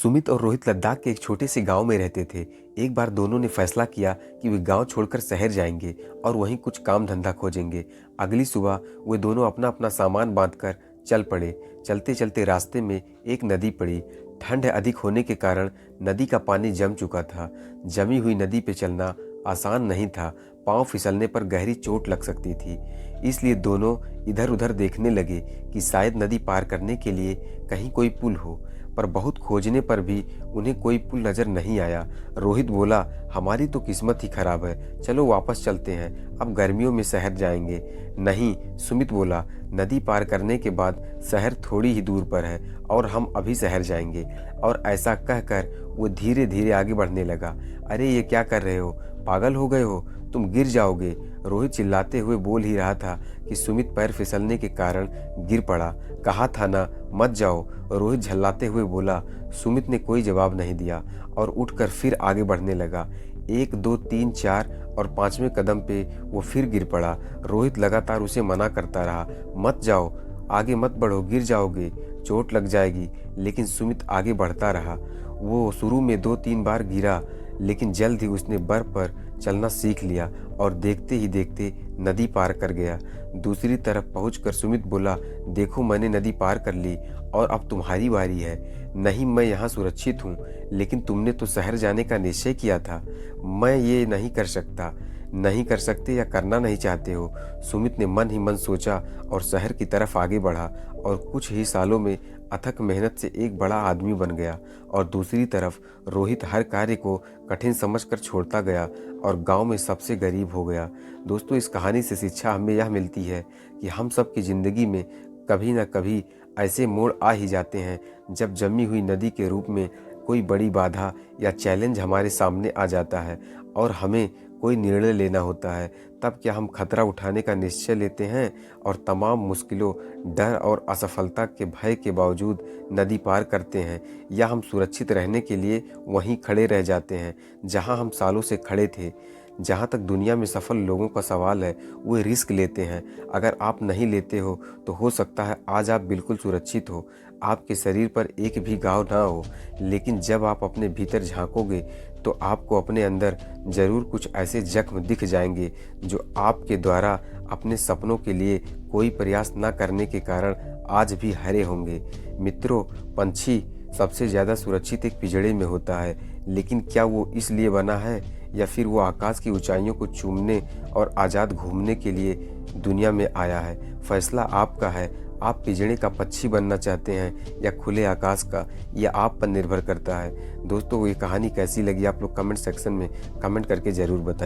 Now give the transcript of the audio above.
सुमित और रोहित लद्दाख के एक छोटे से गांव में रहते थे। एक बार दोनों ने फैसला किया कि वे गांव छोड़कर शहर जाएंगे और वहीं कुछ काम धंधा खोजेंगे। अगली सुबह वे दोनों अपना अपना सामान बांधकर चल पड़े। चलते चलते रास्ते में एक नदी पड़ी। ठंड अधिक होने के कारण नदी का पानी जम चुका था। जमी हुई नदी पे चलना आसान नहीं था। पांव फिसलने पर गहरी चोट लग सकती थी। इसलिए दोनों इधर उधर देखने लगे कि शायद नदी पार करने के लिए कहीं कोई पुल हो, पर बहुत खोजने पर भी उन्हें कोई पुल नजर नहीं आया। रोहित बोला, हमारी तो किस्मत ही खराब है, चलो वापस चलते हैं, अब गर्मियों में शहर जाएंगे। नहीं, सुमित बोला, नदी पार करने के बाद शहर थोड़ी ही दूर पर है और हम अभी शहर जाएंगे। और ऐसा कहकर वो धीरे धीरे आगे बढ़ने लगा। अरे ये क्या कर रहे हो, पागल हो गए हो, तुम गिर जाओगे। रोहित चिल्लाते हुए बोल ही रहा था कि सुमित पैर फिसलने के कारण गिर पड़ा। कहा था ना मत जाओ, रोहित झल्लाते हुए बोला। सुमित ने कोई जवाब नहीं दिया और उठकर फिर आगे बढ़ने लगा। 1 2 3 4 और 5वें कदम पे वो फिर गिर पड़ा। रोहित लगातार उसे मना करता रहा, मत जाओ, आगे मत बढ़ो, गिर जाओगे, चोट लग जाएगी। लेकिन सुमित आगे बढ़ता रहा। वो शुरू में 2-3 बार गिरा, लेकिन जल्द ही उसने बर्फ पर चलना सीख लिया और देखते ही देखते नदी पार कर गया। दूसरी तरफ पहुंचकर सुमित बोला, देखो मैंने नदी पार कर ली और अब तुम्हारी बारी है। नहीं, मैं यहाँ सुरक्षित हूँ, लेकिन तुमने तो शहर जाने का निश्चय किया था। मैं ये नहीं कर सकता। नहीं कर सकते या करना नहीं चाहते हो? सुमित ने मन ही मन सोचा और शहर की तरफ आगे बढ़ा और कुछ ही सालों में अथक मेहनत से एक बड़ा आदमी बन गया। और दूसरी तरफ रोहित हर कार्य को कठिन समझकर छोड़ता गया और गांव में सबसे गरीब हो गया। दोस्तों, इस कहानी से शिक्षा हमें यह मिलती है कि हम सब की ज़िंदगी में कभी न कभी ऐसे मोड़ आ ही जाते हैं जब जमी हुई नदी के रूप में कोई बड़ी बाधा या चैलेंज हमारे सामने आ जाता है और हमें कोई निर्णय लेना होता है। तब क्या हम खतरा उठाने का निश्चय लेते हैं और तमाम मुश्किलों, डर और असफलता के भय के बावजूद नदी पार करते हैं, या हम सुरक्षित रहने के लिए वहीं खड़े रह जाते हैं जहां हम सालों से खड़े थे? जहां तक दुनिया में सफल लोगों का सवाल है, वे रिस्क लेते हैं। अगर आप नहीं लेते हो तो हो सकता है आज आप बिल्कुल सुरक्षित हो, आपके शरीर पर एक भी घाव ना हो, लेकिन जब आप अपने भीतर झांकोगे तो आपको अपने अंदर जरूर कुछ ऐसे जख्म दिख जाएंगे जो आपके द्वारा अपने सपनों के लिए कोई प्रयास न करने के कारण आज भी हरे होंगे। मित्रों, पंछी सबसे ज़्यादा सुरक्षित एक पिंजड़े में होता है, लेकिन क्या वो इसलिए बना है या फिर वो आकाश की ऊंचाइयों को चूमने और आज़ाद घूमने के लिए दुनिया में आया है? फैसला आपका है। आप पिंजड़े का पक्षी बनना चाहते हैं या खुले आकाश का, यह आप पर निर्भर करता है। दोस्तों, ये कहानी कैसी लगी आप लोग कमेंट सेक्शन में कमेंट करके ज़रूर बताइए।